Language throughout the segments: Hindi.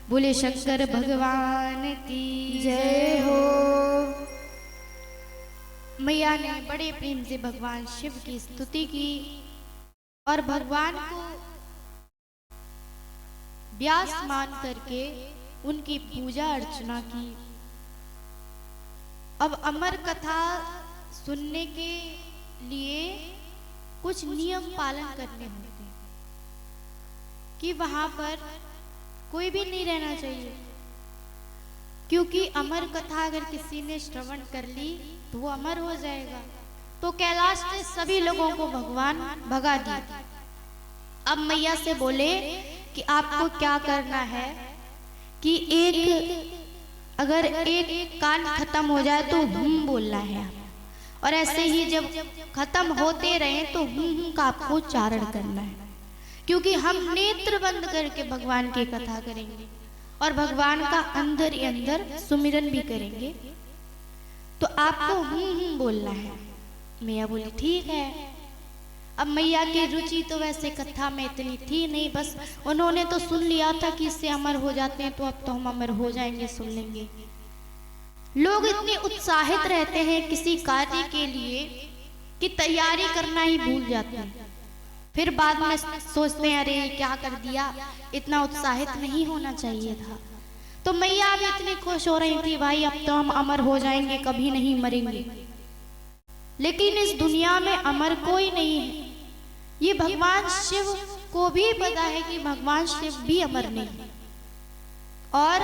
बोले शंकर भगवान की जय हो। मैया ने बड़े प्रेम से भगवान शिव की स्तुति की और भगवान को व्यास मान करके उनकी पूजा अर्चना की। अब अमर कथा सुनने के लिए कुछ नियम पालन करने होते हैं कि वहां पर कोई भी नहीं रहना चाहिए, क्योंकि अमर कथा अगर किसी ने श्रवण कर ली तो वो अमर हो जाएगा। तो कैलाश से सभी लोगों को भगवान भगा दिया। अब मैया से बोले कि आपको क्या करना है कि अगर एक कान खत्म हो जाए तो बोलना है, और ऐसे ही जब खत्म होते रहे तो का आपको उच्चारण करना है, क्योंकि हम नेत्र बंद करके भगवान की कथा करेंगे और भगवान का अंदर ही अंदर सुमिरन भी करेंगे। तो आपको बोलना है। मैया बोली ठीक है। अब मैया की रुचि तो वैसे कथा में इतनी थी नहीं, बस उन्होंने तो सुन लिया था कि इससे अमर हो जाते हैं, तो अब तो हम अमर हो जाएंगे, सुन लेंगे। लोग इतने उत्साहित रहते हैं किसी कार्य के लिए कि तैयारी करना ही भूल जाते हैं। फिर बाद में सोचते हैं अरे क्या कर दिया, इतना उत्साहित नहीं होना चाहिए था। तो मैया भी इतनी खुश हो रही थी, भाई अब तो हम अमर हो जाएंगे, कभी नहीं मरेंगे। लेकिन इस दुनिया में अमर कोई नहीं है। ये भगवान शिव को भी पता है कि भगवान शिव भी अमर नहीं है, और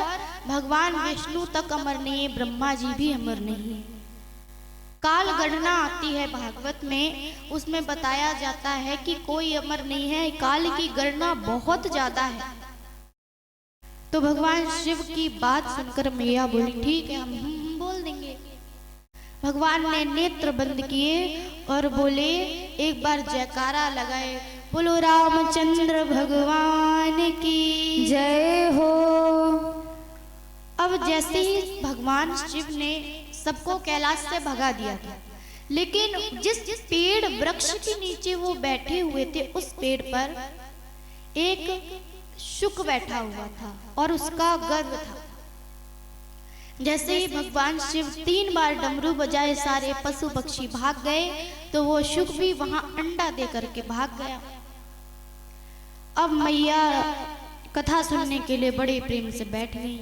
भगवान विष्णु तक अमर नहीं है, ब्रह्मा जी भी अमर नहीं है। काल गणना आती है भागवत में, उसमें बताया जाता है कि कोई अमर नहीं है, काल की गणना बहुत ज्यादा है। तो भगवान शिव की बात सुनकर मैया बोली ठीक है, हम बोल देंगे। भगवान ने नेत्र बंद किए और बोले, एक बार जयकारा लगाए, बोलो रामचंद्र भगवान की जय हो। अब जैसे ही भगवान शिव ने सबको कैलाश से भगा दिया था, लेकिन जिस पेड़ वृक्ष के नीचे वो बैठे हुए थे, उस पेड़ पर एक शुक बैठा हुआ था और उसका गर्व था। जैसे ही भगवान शिव 3 बार डमरू बजाए, सारे पशु पक्षी भाग गए, तो वो शुक भी वहां अंडा दे करके भाग गया। अब मैया कथा सुनने के लिए बड़े प्रेम से बैठ गई।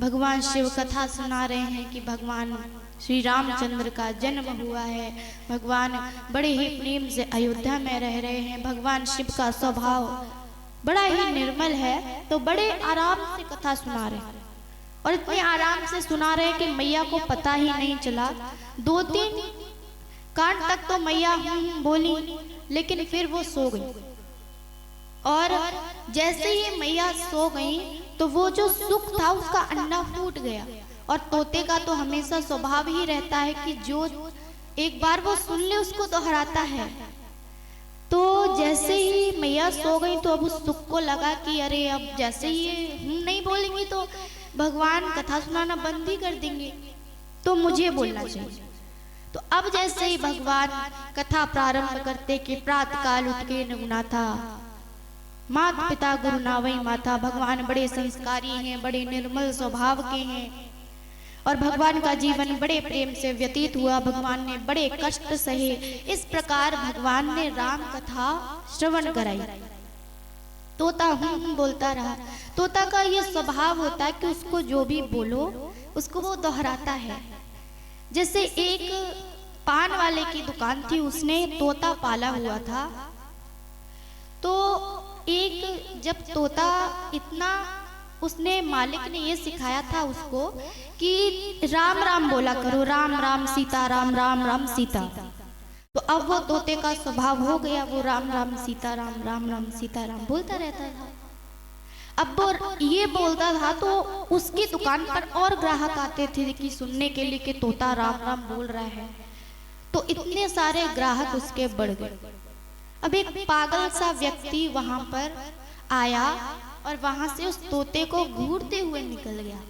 भगवान शिव कथा सुना रहे हैं कि भगवान श्री रामचंद्र का जन्म हुआ है, भगवान बड़े ही प्रेम से अयोध्या में रह रहे हैं। भगवान शिव का स्वभाव बड़ा ही निर्मल है, तो बड़े आराम से कथा सुना रहे हैं, और इतने आराम से सुना रहे कि मैया को पता ही नहीं चला। 2-3 कान तक तो मैया बोली, लेकिन फिर वो सो गई। और जैसे ही मैया सो गई तो वो जो सुख था उसका अंडा फूट गया। और तोते का तो हमेशा स्वभाव ही रहता है कि जो एक बार वो सुन ले उसको दोहराता है। तो जैसे ही मैया सो गई तो अब उस सुख को लगा कि अरे अब जैसे ही नहीं बोलेंगी तो भगवान कथा सुनाना बंद ही कर देंगे, तो मुझे बोलना चाहिए। तो अब जैसे ही भगवान कथा प्रारंभ करते कि प्रातः काल उठ के नगुनाथा, मात पिता गुरु नावई माता। भगवान बड़े संस्कारी हैं, बड़े निर्मल स्वभाव के हैं, और भगवान का जीवन बड़े प्रेम से व्यतीत हुआ। भगवान ने बड़े कष्ट सहे। इस प्रकार भगवान ने राम कथा श्रवण कराई। तोता बोलता रहा। तोता का ये स्वभाव होता है कि उसको जो भी बोलो उसको वो दोहराता है। जैसे एक पान वाले की दुकान थी, उसने तोता पाला हुआ था। तो एक जब तोता इतना, उसने मालिक ने ये सिखाया था उसको कि राम राम बोला करो, राम राम सीता राम, राम राम सीता। तो अब वो तोते का स्वभाव हो गया, वो राम राम सीता राम, राम राम सीता राम बोलता रहता था। अब वो ये बोलता था तो उसकी दुकान पर और ग्राहक आते थे कि सुनने के लिए कि तोता राम राम बोल रहा है। तो इतने सारे ग्राहक उसके बढ़ गए। अब एक पागल सा व्यक्ति वहां पर आया और वहां से उस तोते को घूरते हुए निकल गया।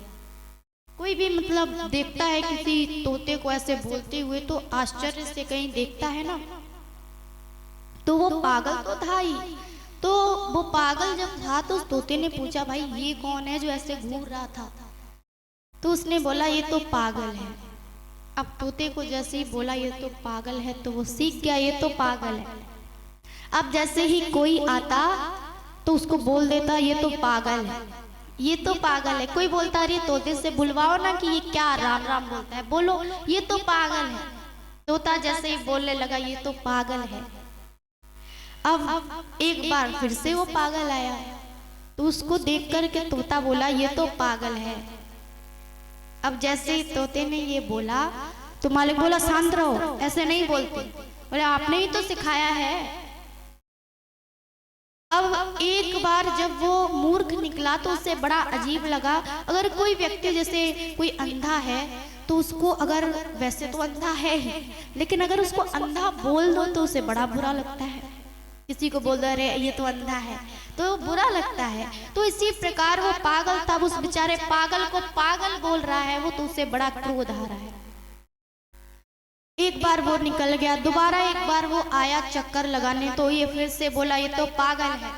कोई भी मतलब देखता है किसी तोते को ऐसे बोलते हुए तो आश्चर्य से कहीं देखता है ना, तो वो पागल तो था ही। तो वो पागल जब था तो उस तोते ने पूछा, भाई ये कौन है जो ऐसे घूर रहा था? तो उसने बोला ये तो पागल है। अब तोते को जैसे ही बोला ये तो पागल है तो वो सीख गया ये तो पागल है। अब जैसे ही कोई आता तो उसको बोल देता ये तो पागल है, ये तो पागल है। कोई बोलता अरे तोते से बुलवाओ ना कि ये क्या राम राम बोलता है, बोलो ये तो पागल है। तोता जैसे ही बोलने लगा ये तो पागल है। अब एक बार फिर से वो पागल आया तो उसको देख करके तोता बोला ये तो पागल है। अब जैसे ही तोते ने ये बोला तो मालिक बोला शांत रहो, ऐसे नहीं बोलते। बोले आपने ही तो सिखाया है। अब एक बार जब वो मूर्ख निकला तो उसे बड़ा अजीब लगा। अगर कोई व्यक्ति जैसे कोई अंधा है तो उसको, अगर वैसे तो अंधा है ही, लेकिन अगर उसको अंधा बोल दो तो उसे बड़ा बुरा लगता है। किसी को बोल दो अरे ये तो अंधा है तो बुरा लगता है। तो इसी प्रकार वो पागल था, उस बेचारे पागल को पागल बोल रहा है वो, तो उसे बड़ा क्रोध आ रहा है। एक बार वो निकल गया, दोबारा एक बार वो आया चक्कर लगाने तो ये फिर से बोला ये तो पागल है।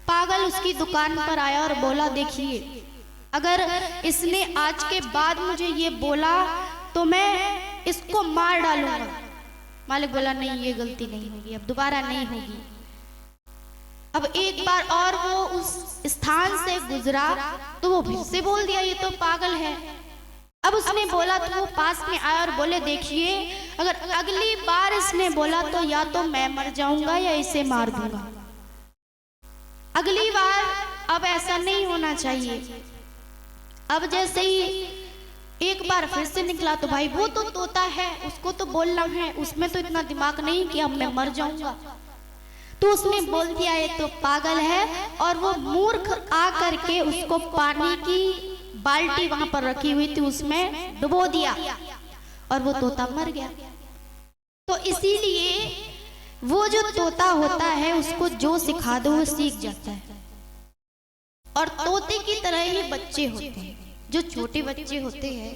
पागल उसकी दुकान पर आया और बोला देखिए अगर इसने आज के बाद मुझे ये बोला तो मैं इसको मार डालूंगा। मालिक बोला नहीं ये गलती नहीं होगी, अब दोबारा नहीं होगी। अब एक बार और वो उस स्थान से गुजरा तो वो फिर से बोल दिया ये तो पागल है। अब उसने बोला तो वो पास में आया और बोले देखिए अगर अगली बार इसने बोला तो या तो मैं मर जाऊंगा या इसे मार दूंगा। अगली बार अब ऐसा नहीं होना चाहिए। अब जैसे ही एक बार फिर से निकला तो भाई वो तो तोता है, उसको तो बोलना है, उसमें तो इतना दिमाग नहीं कि अब मैं मर जाऊंगा। तो उसने बोल दिया ये तो पागल है और वो मूर्ख आ करके उसको पानी की बाल्टी वहां पर रखी हुई थी उसमें डुबो दिया और वो तोता मर गया। तो इसीलिए वो जो तोता होता है उसको जो सिखा दो वो सीख जाता है। और तोते की तरह ही बच्चे होते हैं, जो छोटे बच्चे होते हैं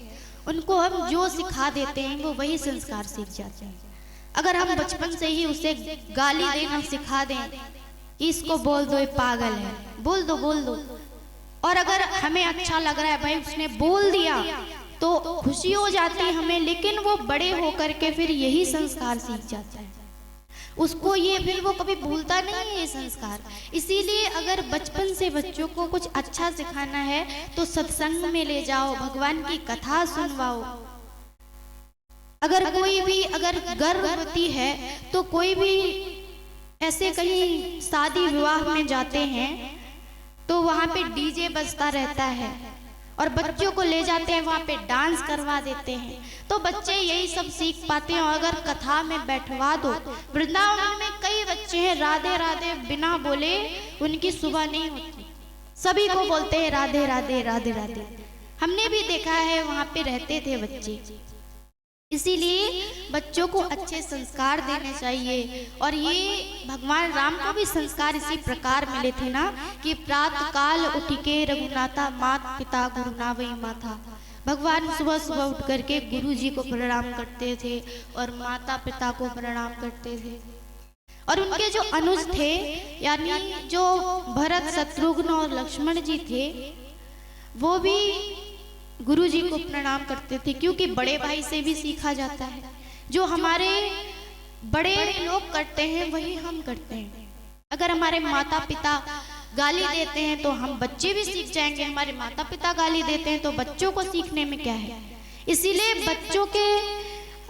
उनको हम जो सिखा देते हैं वो वही संस्कार सीख जाते हैं। अगर हम बचपन से ही उसे गाली देना सिखा दें, इसको बोल दो ये पागल है, बोल दो बोल दो, और अगर हमें अच्छा लग रहा है भाई उसने बोल दिया तो खुशी हो जाती है हमें, लेकिन वो बड़े होकर के फिर यही संस्कार सीख जाता है। उसको ये फिर वो कभी भूलता नहीं है ये संस्कार। इसीलिए अगर बचपन से बच्चों को कुछ अच्छा सिखाना है तो सत्संग में ले जाओ, भगवान की कथा सुनवाओ। अगर कोई भी अगर गर्भवती है तो कोई भी ऐसे कहीं शादी विवाह में जाते हैं तो वहां पे डीजे बजता रहता है और बच्चों को ले जाते हैं वहां पे डांस करवा देते हैं, तो बच्चे यही सब सीख पाते हैं। और अगर कथा में बैठवा दो, वृंदावन में कई बच्चे हैं राधे राधे बिना बोले उनकी सुबह नहीं होती, सभी को बोलते हैं राधे राधे राधे राधे। हमने भी देखा है वहां पे रहते थे बच्चे। इसीलिए बच्चों को अच्छे संस्कार देने चाहिए। और ये भगवान राम को भी संस्कार इसी प्रकार मिले थे ना कि प्रातः काल उठ के रघुनाथा मात पिता गुरु नावई माथा। भगवान सुबह सुबह उठ करके गुरु जी को प्रणाम करते थे और माता पिता को प्रणाम करते थे। और उनके जो अनुज थे यानी जो भरत शत्रुघ्न और लक्ष्मण जी थे वो भी गुरु जी को प्रणाम करते थे, क्योंकि बड़े भाई से भी सीखा जाता है। जो हमारे बड़े लोग करते हैं वही हम करते हैं। अगर हमारे माता पिता गाली देते हैं तो हम बच्चे भी सीख जाएंगे, हमारे माता पिता गाली देते हैं तो बच्चों को सीखने में क्या है। इसीलिए बच्चों के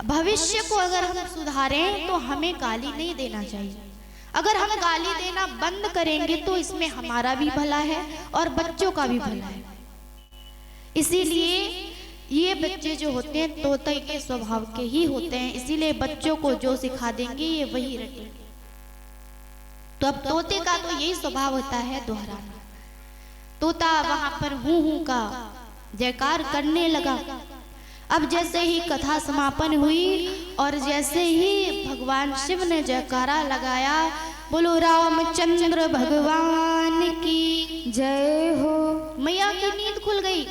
भविष्य को अगर हम सुधारें तो हमें गाली नहीं देना चाहिए। अगर हम गाली देना बंद करेंगे तो इसमें हमारा भी भला है और बच्चों का भी भला है। इसीलिए ये बच्चे जो होते हैं तोते के स्वभाव के ही होते हैं, इसीलिए बच्चों को जो सिखा देंगे ये वही रटेंगे। तो अब तोते का तो यही स्वभाव होता है दोहराना। तोता वहां पर हूं हूं का जयकार करने लगा। अब जैसे ही कथा समापन हुई और जैसे ही भगवान शिव ने जयकारा लगाया, बोलो रामचंद्र भगवान की जय हो। मैया की नींद खुल गई,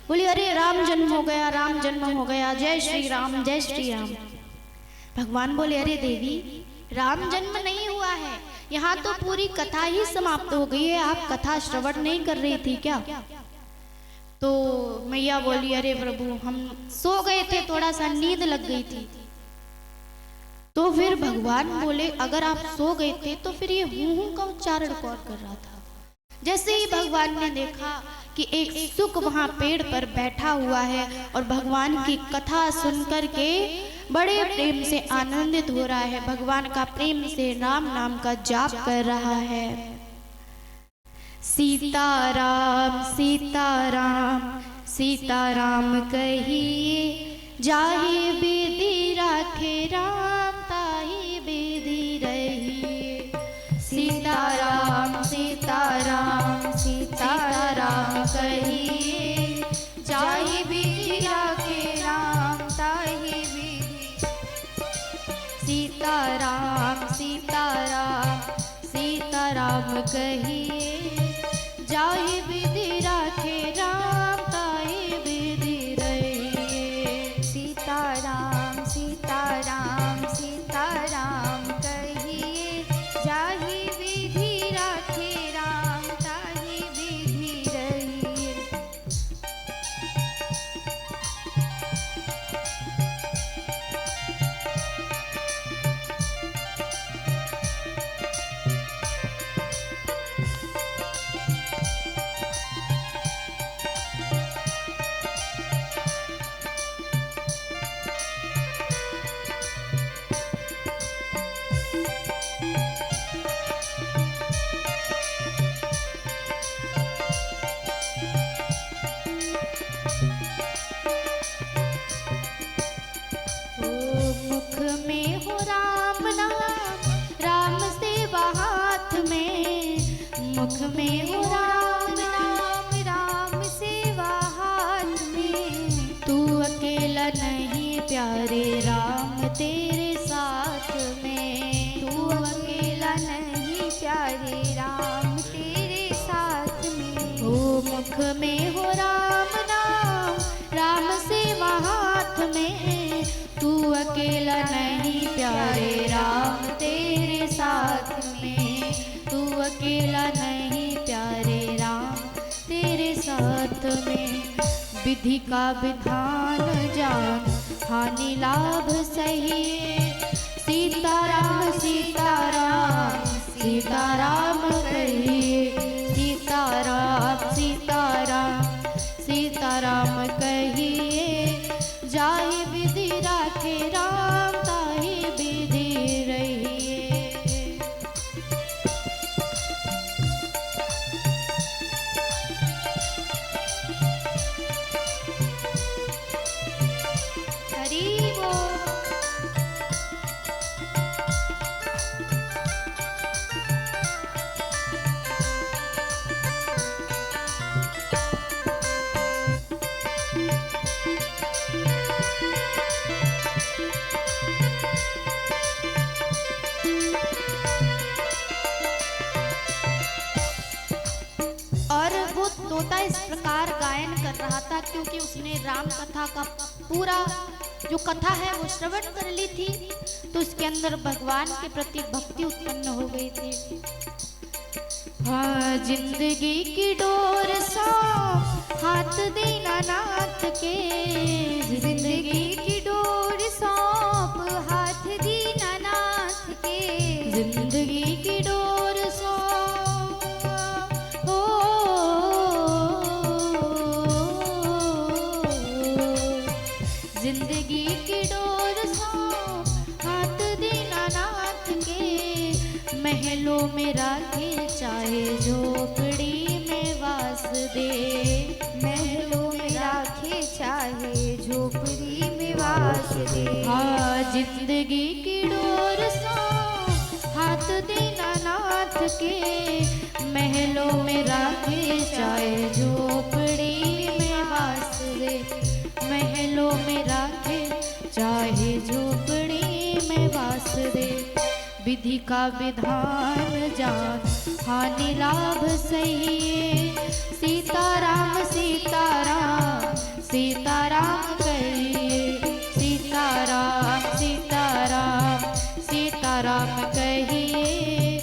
बोली अरे राम जन्म हो गया, राम जन्म हो गया, जय श्री राम जय श्री राम। भगवान बोले अरे देवी राम जन्म नहीं हुआ है, यहाँ तो पूरी कथा ही समाप्त हो गई है, आप कथा श्रवण नहीं कर रही थी क्या? तो मैया बोली, अरे प्रभु हम सो गए थे, थोड़ा सा नींद लग गई थी। तो फिर भगवान बोले, अगर आप सो गए थे तो फिर ये हूँ का उच्चारण कौन कर रहा था? जैसे ही भगवान ने देखा कि एक सुख वहां पेड़ पर बैठा हुआ है और भगवान की कथा सुनकर के बड़े प्रेम से आनंदित हो रहा है, भगवान का प्रेम से राम नाम का जाप कर रहा है। सीताराम सीताराम सीताराम कहिए, जाहि विधि राखे राम ताहि विधि रहिए। सीताराम सीताराम सीताराम कहिए, जाहि विधि राखे राम ताहि विधि। सीताराम सीताराम सीताराम कहिए, जाहि विधि राखे राम ताहि विधि रहिए। सीताराम सीताराम सीताराम कहिए, जाहि विधि राखे राम ताहि विधि रहिए। मुख में हो राम नाम, राम सेवा हाथ में। मुख में हो राम नाम, राम सेवा हाथ में। तू अकेला नहीं प्यारे राम तेरे साथ में। तू अकेला नहीं प्यारे राम तेरे साथ में। ओ मुख में हो राम नाम, राम सेवा हाथ में। तू अकेला नहीं प्यारे राम तेरे साथ में। तू अकेला नहीं प्यारे राम तेरे साथ में। विधि का विधान जान, हानि लाभ सही। सीताराम सीताराम सीताराम कहिए। सीताराम सीताराम सीताराम कहिए, जाहि विधि राखे राम ताहि विधि रहिए। हरि बोल। और वो तोता इस प्रकार गायन कर रहा था क्योंकि उसने राम कथा का पूरा जो कथा है वो श्रवण कर ली थी, तो उसके अंदर भगवान के प्रति भक्ति उत्पन्न हो गई थी। हाँ, जिंदगी की डोर सौंप हाथ दीनानाथ के। जिंदगी की डोर सौंप हाथ दीनानाथ के। जिंदगी की डोर सौंप हो, जिंदगी की डोर सौंप हाथ दीनानाथ के। महलों में राखे चाहे झोपड़ी में वास दे। महलों में राखे चाहे झोपड़ी में वास दे। हाँ, जिंदगी की डोर सौंप हाथ दीनानाथ के। महलों में राखे चाहे झोपड़ी में वास दे। महलों में राखे चाहे झोपड़ी में वास दे। विधि का विधान जान, हानि लाभ सही। सीताराम सीताराम सीताराम कहिए। सीताराम सीताराम सीताराम कहिए,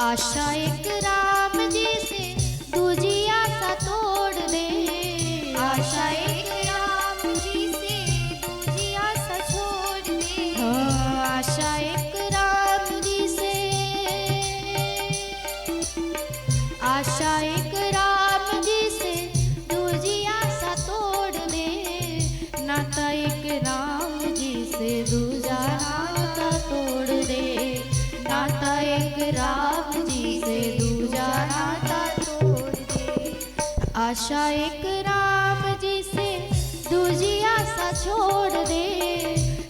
आशा एक राम जी से दूजी आशा तोड़ दे। आशा एक राम जी से दूजी आशा छोड़ दे। आशा एक राम जी से, आशा एक राम जी से दूजी आशा तोड़ दे। नाता एक राम जी से दूजा नाता तोड़ दे। नाता एक राम जी से दूजा नाता तोड़ दे। आशा एक राम जी से दूजी आशा छोड़ दे।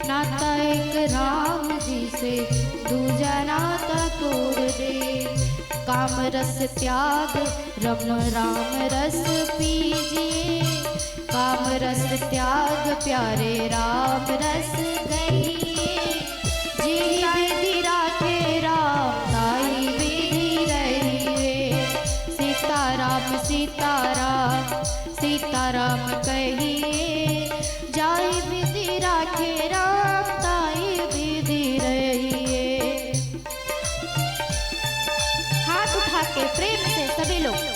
नाता एक राम जी से दूजा नाता तोड़ दे। काम रस त्याग रम राम रस पीजिए। काम रस त्याग प्यारे राम रस गइए। जी विधि राखे राम ताई विधि रहिए। सीताराम सीताराम सीताराम कहिए। जाई विधि राखे राम ताई विधि रहिए। हाथ उठा के प्रेम से सभी लोग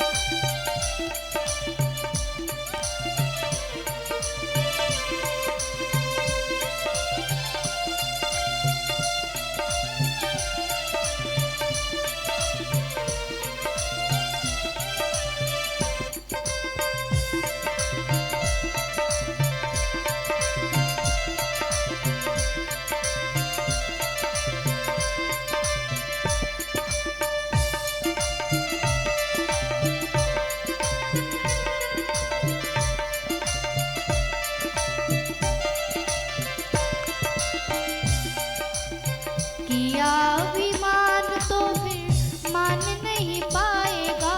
किया अभिमान तो फिर मान नहीं पाएगा।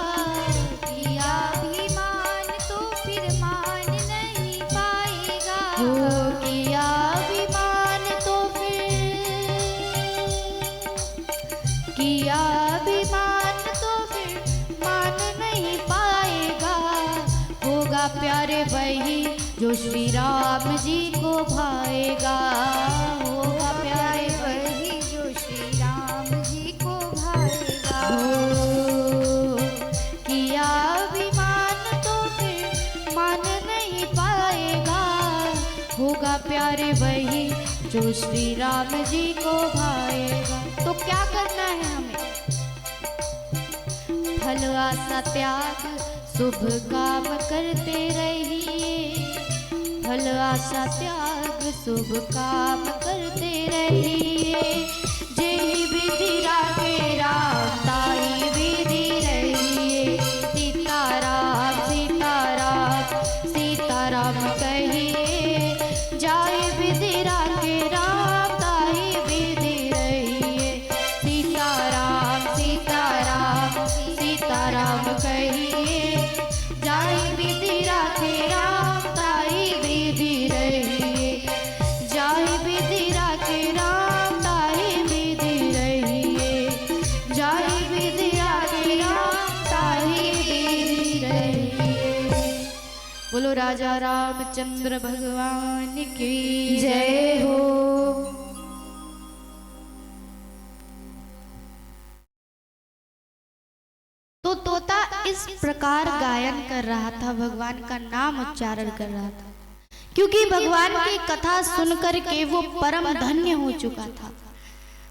किया अभिमान तो फिर मान नहीं पाएगा। हो किया अभिमान तो फिर, किया अभिमान तो फिर मान नहीं पाएगा। होगा प्यारे वही जो श्री राम जी को भाएगा। होगा प्यारे वही जो श्री राम जी को भाएगा। किया अभिमान तो फिर मान नहीं पाएगा। होगा प्यारे वही जो श्री राम जी को भाएगा। तो क्या करना है हमें? फल आशा त्याग शुभ काम करते रहिए। फल आशा त्याग शुभ काम करते रहिए। जय विधि राखे राम ताई विधि रहिए। सीताराम सीताराम सीताराम कहिए। जाय विधि राखे राम ताई विधि रहिए। सीताराम सीताराम सीताराम कहिए। जाय विधि राखे राम ताई विधि रहिए। जाय विधि राखे राम ताई विधि रहिए। जाय विधि राखे राम ताई विधि रहिए। बोलो राजा रामचंद्र भगवान की जय हो। तो तोता इस प्रकार गायन कर रहा था, भगवान का नाम उच्चारण कर रहा था, क्योंकि भगवान की कथा सुनकर के वो परम धन्य हो चुका था।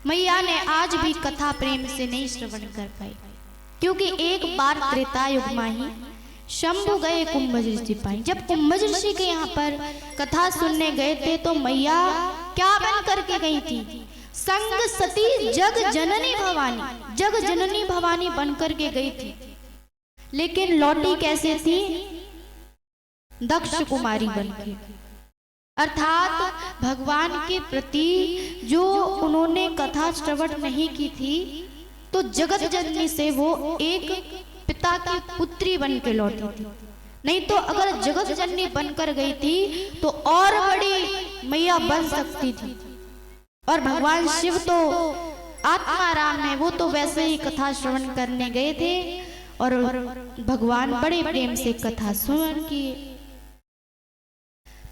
मैया ने आज भी कथा प्रेम से नहीं श्रवण कर पाई, क्योंकि एक बार त्रेता युग में ही शंभु गए कुंभज ऋषि पाई। जब कुंभज ऋषि के यहाँ पर कथा सुनने गए थे तो मैया क्या बन करके गई थी? संग सती जग जननी भवानी, जग जननी भवानी बनकर के गई थी। लेकिन लौटी कैसे थी? दक्ष कुमारी बनके। अर्थात भगवान के प्रति जो उन्होंने कथा श्रवण नहीं की थी, तो जगत जननी से वो एक पिता की पुत्री बन के लौटी थी। नहीं तो अगर जगत जननी बनकर गई थी तो और बड़ी मैया बन सकती थी। और भगवान शिव तो आत्माराम है, वो तो वैसे ही कथा श्रवण करने गए थे और भगवान बड़े प्रेम से कथा श्रवण किए।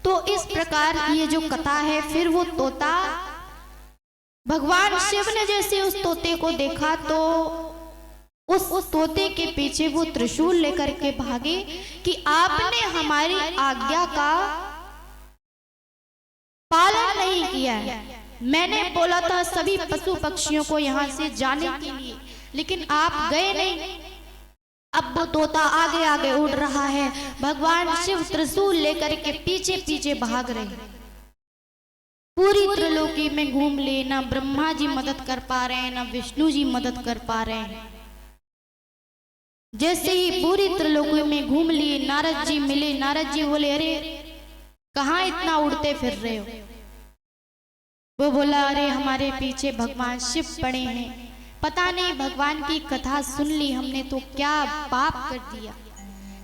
तो इस प्रकार ये जो कथा है, फिर वो तोता, भगवान शिव ने जैसे उस तोते को देखा तो उस तोते के पीछे वो त्रिशूल लेकर के भागे कि आपने हमारी आज्ञा का पालन नहीं किया है। मैंने बोला था सभी पशु पक्षियों को यहाँ से जाने के लिए, लेकिन आप गए नहीं। अब वो तोता आगे आगे उड़ रहा है, भगवान शिव त्रिशूल लेकर के पीछे पीछे भाग रहे हैं। पूरी त्रिलोकी में घूम ले, ना ब्रह्मा जी मदद कर पा रहे हैं, ना विष्णु जी मदद कर पा रहे हैं। जैसे ही पूरी त्रिलोकी में घूम लिए, नारद जी मिले। नारद जी बोले, अरे कहाँ इतना उड़ते फिर रहे हो? वो बोला, अरे हमारे पीछे भगवान शिव पड़े हैं, पता नहीं भगवान की कथा सुन ली हमने तो क्या पाप कर दिया।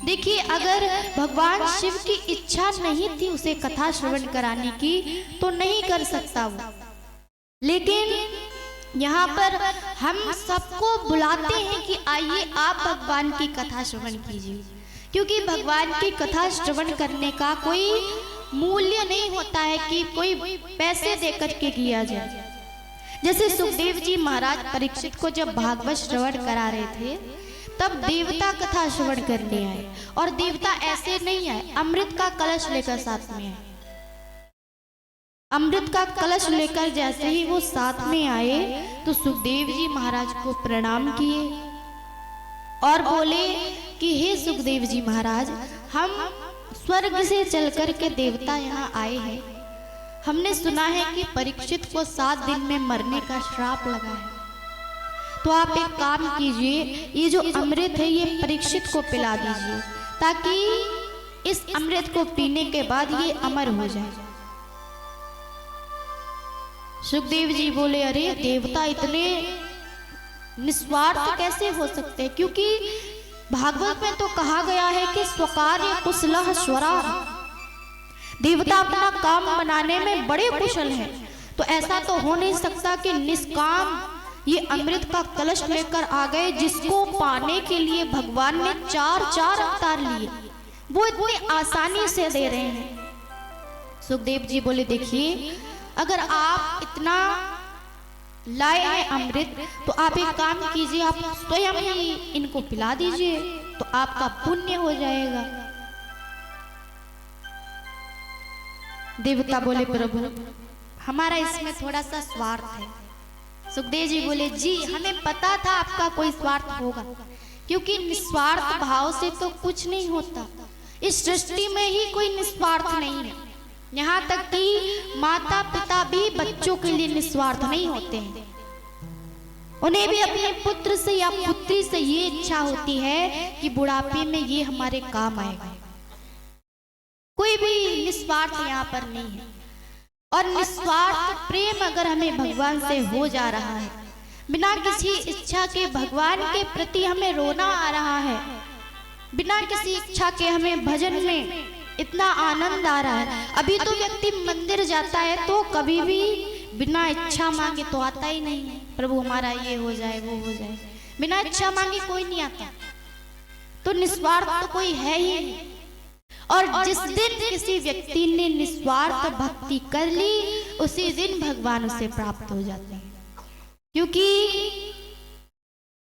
देखिए, अगर भगवान शिव की इच्छा नहीं थी उसे कथा श्रवण कराने की तो नहीं कर सकता वो, लेकिन यहाँ पर हम सबको बुलाते हैं कि आइए आप भगवान की कथा श्रवण कीजिए, क्योंकि भगवान की कथा श्रवण करने का कोई मूल्य नहीं होता है कि कोई पैसे देकर के किया जाए। जैसे सुखदेव जी महाराज परीक्षित को जब भागवत श्रवण करा रहे थे, तब देवता कथा श्रवण करने आए, और देवता ऐसे नहीं आए, अमृत का कलश लेकर साथ में आए। अमृत का कलश लेकर जैसे ही वो साथ में आए तो सुखदेव जी महाराज को प्रणाम किए और बोले कि हे सुखदेव जी महाराज, हम स्वर्ग से चलकर के देवता यहाँ आए हैं। हमने सुना है कि परीक्षित को 7 दिन में मरने का श्राप लगा है, तो आप एक काम कीजिए, ये जो अमृत है ये परीक्षित को पिला दीजिए, ताकि इस अमृत को पीने के बाद ये अमर हो जाए। सुखदेव जी बोले, अरे देवता इतने निस्वार्थ कैसे हो सकते हैं? क्योंकि भागवत में तो कहा गया है कि स्वकार्य कुशलः स्वरार, देवता अपना काम बनाने में बड़े कुशल हैं। तो ऐसा तो हो नहीं सकता कि निष्काम ये अमृत का कलश लेकर आ गए, जिसको पाने के लिए भगवान ने 4 अवतार लिए, वो इतनी आसानी से दे रहे हैं। सुखदेव जी बोले, देखिए अगर आप इतना लाए हैं अमृत, तो आप एक काम कीजिए, आप स्वयं ही इनको पिला दीजिए, तो आपका पुण्य हो जाएगा। देवता बोले, प्रभु हमारा इसमें थोड़ा सा स्वार्थ है। सुखदेव जी बोले, जी हमें पता था आपका कोई स्वार्थ होगा, क्योंकि निस्वार्थ भाव से तो कुछ नहीं होता। इस सृष्टि में ही कोई निस्वार्थ नहीं है, यहाँ तक कि माता पिता भी बच्चों के लिए निस्वार्थ नहीं होते हैं। उन्हें भी अपने पुत्र से या पुत्री से ये इच्छा होती है कि बुढ़ापे में ये हमारे काम आएगा। कोई भी निस्वार्थ यहाँ पर नहीं है। और निस्वार्थ प्रेम अगर हमें भगवान से हो जा रहा है, बिना किसी इच्छा के भगवान के प्रति हमें रोना आ रहा है, बिना किसी इच्छा के हमें भजन में इतना आनंद आ रहा है। अभी तो व्यक्ति मंदिर जाता है तो कभी भी बिना इच्छा मांगे तो आता ही नहीं है, प्रभु हमारा ये हो जाए वो हो जाए, बिना इच्छा मांगे कोई नहीं आता। तो निस्वार्थ तो कोई है ही नहीं। और जिस दिन किसी व्यक्ति ने निस्वार्थ भक्ति कर ली, उसी दिन भगवान उसे प्राप्त हो जाते हैं। क्योंकि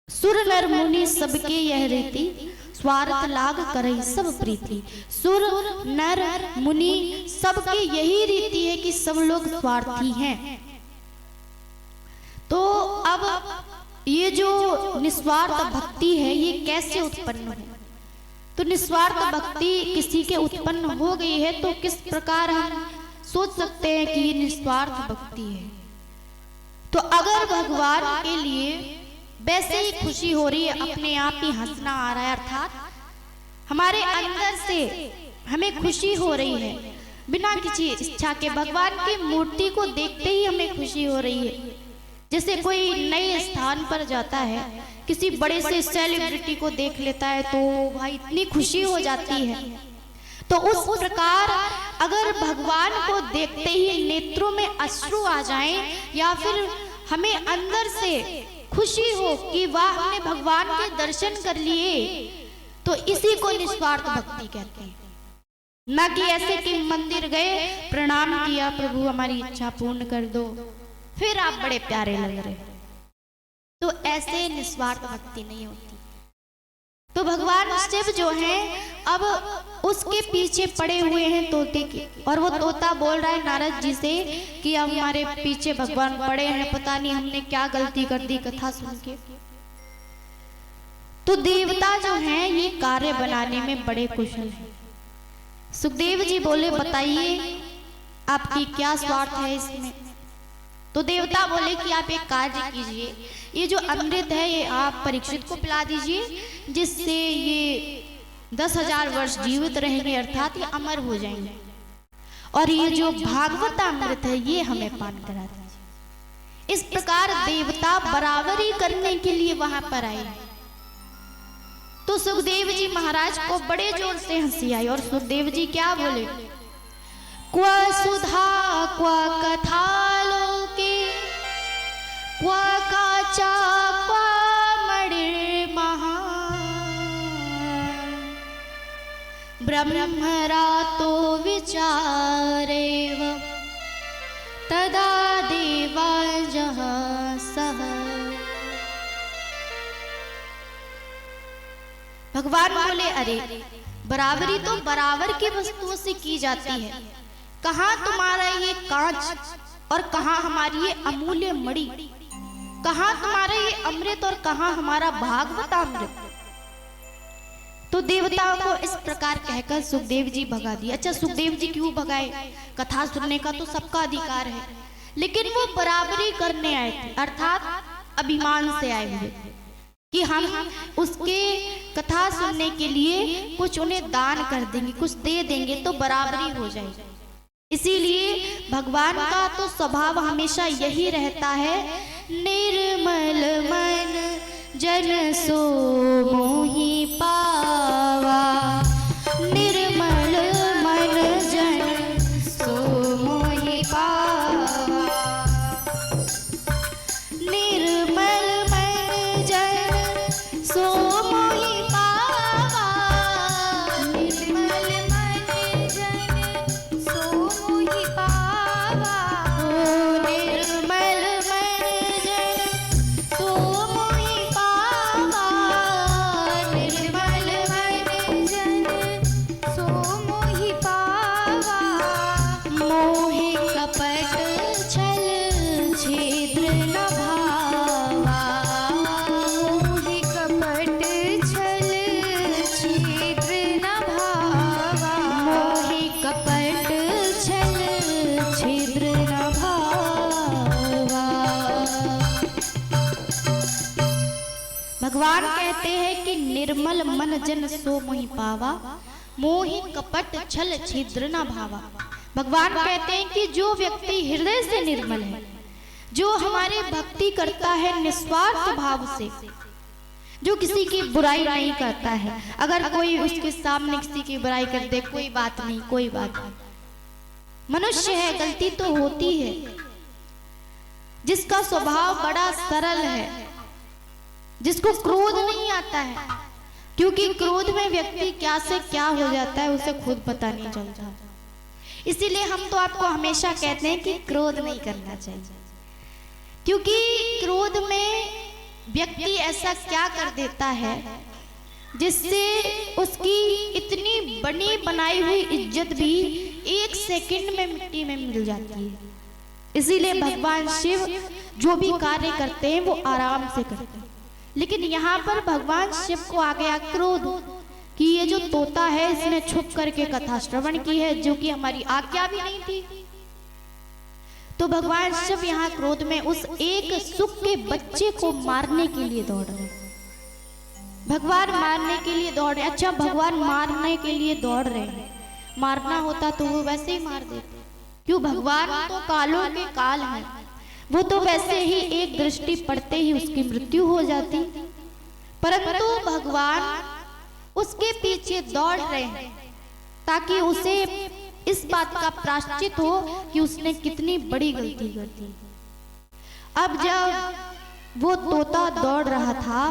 सुर नर मुनि सबके यह रीति, स्वार्थ लाग करई सब प्रीति। सुर नर मुनि सबके यही रीति है कि सब लोग स्वार्थी हैं। तो अब ये जो निस्वार्थ भक्ति है ये कैसे उत्पन्न हो? तो निस्वार्थ भक्ति किसी के उत्पन्न हो गई है तो किस प्रकार हम सोच सकते हैं कि ये निस्वार्थ भक्ति है? तो अगर भगवान के लिए वैसे ही खुशी हो रही है, अपने आप ही हंसना आ रहा है, अर्थात हमारे अंदर से हमें खुशी हो रही है, बिना किसी इच्छा के भगवान की मूर्ति को देखते ही हमें खुशी हो रही है। जैसे कोई नए स्थान पर जाता है, किसी बड़े से सेलिब्रिटी को देख लेता है तो भाई इतनी खुशी हो जाती है। तो उस प्रकार अगर भगवान को देखते ही नेत्रों में अश्रु आ जाएं, या फिर हमें अंदर से खुशी हो कि वाह हमने भगवान के दर्शन कर लिए, तो इसी को निस्वार्थ भक्ति कहते हैं। न कि ऐसे कि मंदिर गए, प्रणाम किया, प्रभु हमारी इच्छा पूर्ण कर दो, फिर आप बड़े प्यारे लग रहे। तो ऐसे निस्वार्थ भक्ति नहीं होती। तो भगवान शिव जो हैं अब उसके पीछे पड़े हुए हैं तोते के, और वो तोता बोल रहा है नारद जी से कि अब हमारे पीछे भगवान पड़े हैं, पता नहीं हमने क्या गलती कर दी कथा सुन के। तो देवता जो हैं ये कार्य बनाने में बड़े कुशल हैं। सुखदेव जी बोले बताइए आपकी क्या स्वार्थ है इसमें। तो देवता बोले कि आप एक कार्य कीजिए, ये जो अमृत है ये आप परीक्षित को पिला दीजिए, जिससे ये 10,000 वर्ष जीवित रहेंगे, अर्थात ये अमर हो जाएंगे। और ये जो भागवत अमृत है ये हमें पान करा दीजिए। इस प्रकार देवता बराबरी करने के लिए वहां पर आए। तो सुखदेव जी महाराज को बड़े जोर से हंसी आई, और सुखदेव जी क्या बोले, क्व सुधा क्व कथा लोके क्व काचा क्व मणिर्महा ब्रह्मरातो विचारेव तदा देवाजः सह। भगवान बोले अरे बराबरी तो बराबर की वस्तुओं से की जाती है, कहाँ तुम्हारा ये कांच और कहाँ हमारी ये अमूल्य मणि, कहाँ तुम्हारा ये अमृत और कहाँ हमारा भागवत अमृत। तो देवताओं को इस प्रकार कहकर सुखदेव जी भगा दिए। अच्छा सुखदेव जी क्यों भगाए, कथा सुनने का तो सबका अधिकार है, लेकिन वो बराबरी करने आए थे, अर्थात अभिमान से आए हुए थे कि हम उसके कथा सुनने के लिए कुछ उन्हें दान कर देंगे, कुछ दे देंगे तो बराबरी हो जाएगी। इसीलिए भगवान का तो स्वभाव हमेशा यही रहता है, निर्मल मन जन सो मोहि पावा, निर्मल मन जन सो मोहि पावा, निर्मल मन जन सो मोहि पावा, निर्मल मन जन सो मोहि पावा, निर्मल मन जन सो मोहि पावा, निर्मल मन जन सो मोहि पावा, मोहि कपट छल छिद्र न भावा, मोहि कपट छल छिद्र न भावा, मोहि कपट छल छिद्र न भावा। भगवान कहते हैं कि निर्मल मन जन सो मोहि पावा, मोहि कपट छल छिद्र न भावा। भगवान कहते हैं कि जो व्यक्ति हृदय से निर्मल है, जो हमारे भक्ति करता है निस्वार्थ भाव से, जो किसी की बुराई नहीं करता है, अगर कोई उसके सामने किसी की बुराई कर दे कोई बात नहीं, कोई बात नहीं, मनुष्य है गलती तो होती है, जिसका स्वभाव बड़ा सरल है, जिसको क्रोध नहीं आता है, क्योंकि क्रोध में व्यक्ति क्या से क्या हो जाता है उसे खुद पता नहीं चलता। इसीलिए हम तो आपको हमेशा कहते हैं कि क्रोध नहीं करना चाहिए, क्योंकि क्रोध में व्यक्ति ऐसा क्या कर देता है जिससे उसकी इतनी बनी बनाई हुई इज्जत भी 1 सेकंड में मिट्टी में मिल जाती है। इसीलिए भगवान शिव जो भी कार्य करते हैं वो आराम से करते हैं, लेकिन यहाँ पर भगवान शिव को आ गया क्रोध कि ये जो तोता है इसने छुप करके कथा श्रवण की है, जो कि हमारी आज्ञा भी नहीं थी। तो भगवान शिव यहाँ क्रोध में उस एक सुख के बच्चे को मारने के लिए दौड़ रहे, भगवान मारने के लिए दौड़ रहे। अच्छा भगवान मारने के लिए दौड़ रहे हैं, मारना होता तो वो वैसे ही मार देते, क्यों, भगवान तो कालों के काल हैं, वो तो वैसे ही एक दृष्टि पड़ते ही उसकी मृत्यु हो जाती, परंतु भगवान उसके पीछे दौड़ रहे हैं ताकि उसे इस बात का प्रायश्चित हो कि उसने कितनी बड़ी गलती कर दी। अब जब वो तोता दौड़ रहा था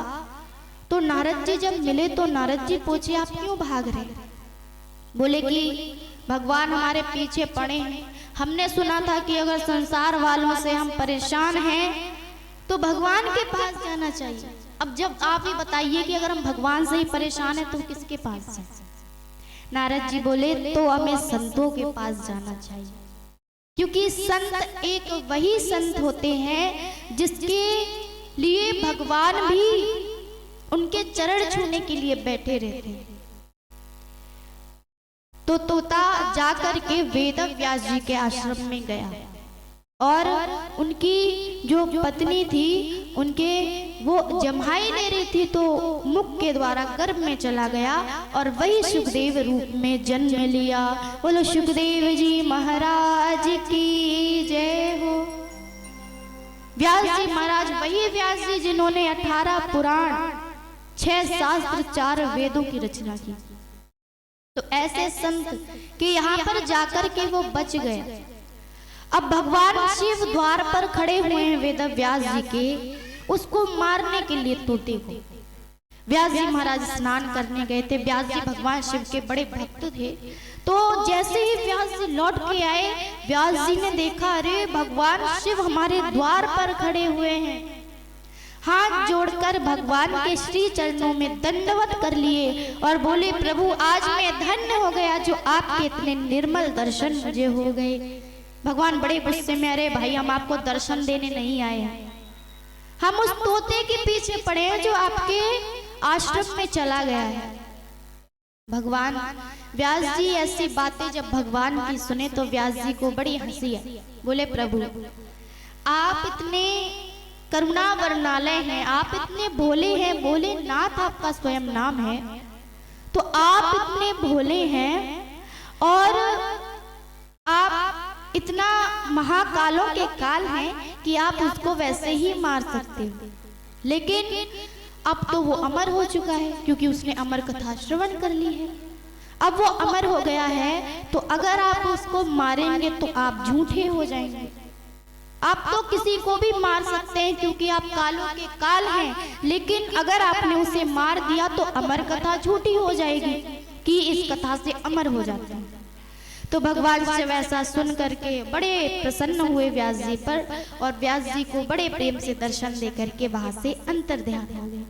तो नारद जी जब मिले तो नारद जी पूछे आप क्यों भाग रहे? बोले कि भगवान हमारे पीछे पड़े हैं, हमने सुना था कि अगर संसार वालों से हम परेशान हैं तो भगवान के पास जाना चाहिए। अब जब आप ही बताइए कि अगर हम भगवान से ही परेशान है तो किसके पास जाए? नारद जी बोले तो हमें संतों के पास जाना चाहिए, क्योंकि संत एक वही संत होते हैं जिसके लिए भगवान भी उनके चरण छूने के लिए बैठे रहते हैं। तो तोता जाकर के वेद व्यास जी के आश्रम में गया और उनकी जो पत्नी थी उनके वो जम्हाई ले रही थी, तो मुख के द्वारा गर्भ में चला गया और वही सुखदेव रूप में जन्म लिया। बोलो सुखदेव जी महाराज की जय हो। व्यास जी महाराज वही व्यास जी जिन्होंने 18 पुराण, 6 शास्त्र, 4 वेदों की रचना की। तो ऐसे संत कि यहाँ पर जाकर के वो बच गए। अब भगवान शिव द्वार पर खड़े हुए हैं वेद व्यास जी के, उसको मारने के लिए तोते को। व्यास जी महाराज स्नान करने गए थे। व्यास जी भगवान शिव के बड़े भक्त थे। तो जैसे ही व्यास जी लौट के आए, व्यास जी ने देखा अरे भगवान शिव हमारे द्वार पर खड़े हुए हैं। हाथ जोड़कर भगवान के श्री चरणों में दंडवत कर लिए और बोले प्रभु आज मैं धन्य हो गया जो आपके इतने निर्मल दर्शन मुझे हो गए। भगवान बड़े गुस्से में, अरे भाई हम आपको दर्शन देने नहीं आए हैं, हम उस तोते के पीछे पड़े हैं जो आपके आश्रम में चला गया है। भगवान व्यास जी ऐसी बातें जब भगवान की सुने तो व्यास जी को बड़ी हंसी है। बोले प्रभु आप इतने करुणा वर्णालय हैं, आप इतने भोले हैं, भोले नाथ आपका स्वयं नाम है, तो आप इतने भोले हैं और आप इतना महाकालों के काल हैं कि आप उसको वैसे ही मार सकते हो। लेकिन अब तो वो अमर हो चुका है क्योंकि उसने अमर कथा श्रवण कर ली है। अब वो अमर हो गया है, तो अगर आप उसको मारेंगे तो आप झूठे हो जाएंगे। आप तो किसी को भी मार सकते हैं क्योंकि आप कालों के काल हैं, लेकिन अगर आपने उसे मार दिया तो अमर कथा झूठी हो जाएगी कि इस कथा से अमर हो जाते हैं। तो भगवान शिव ऐसा सुन करके बड़े प्रसन्न हुए व्यास जी पर और व्यास जी को बड़े प्रेम से दर्शन दे करके वहां से अंतर्ध्यान हो गए।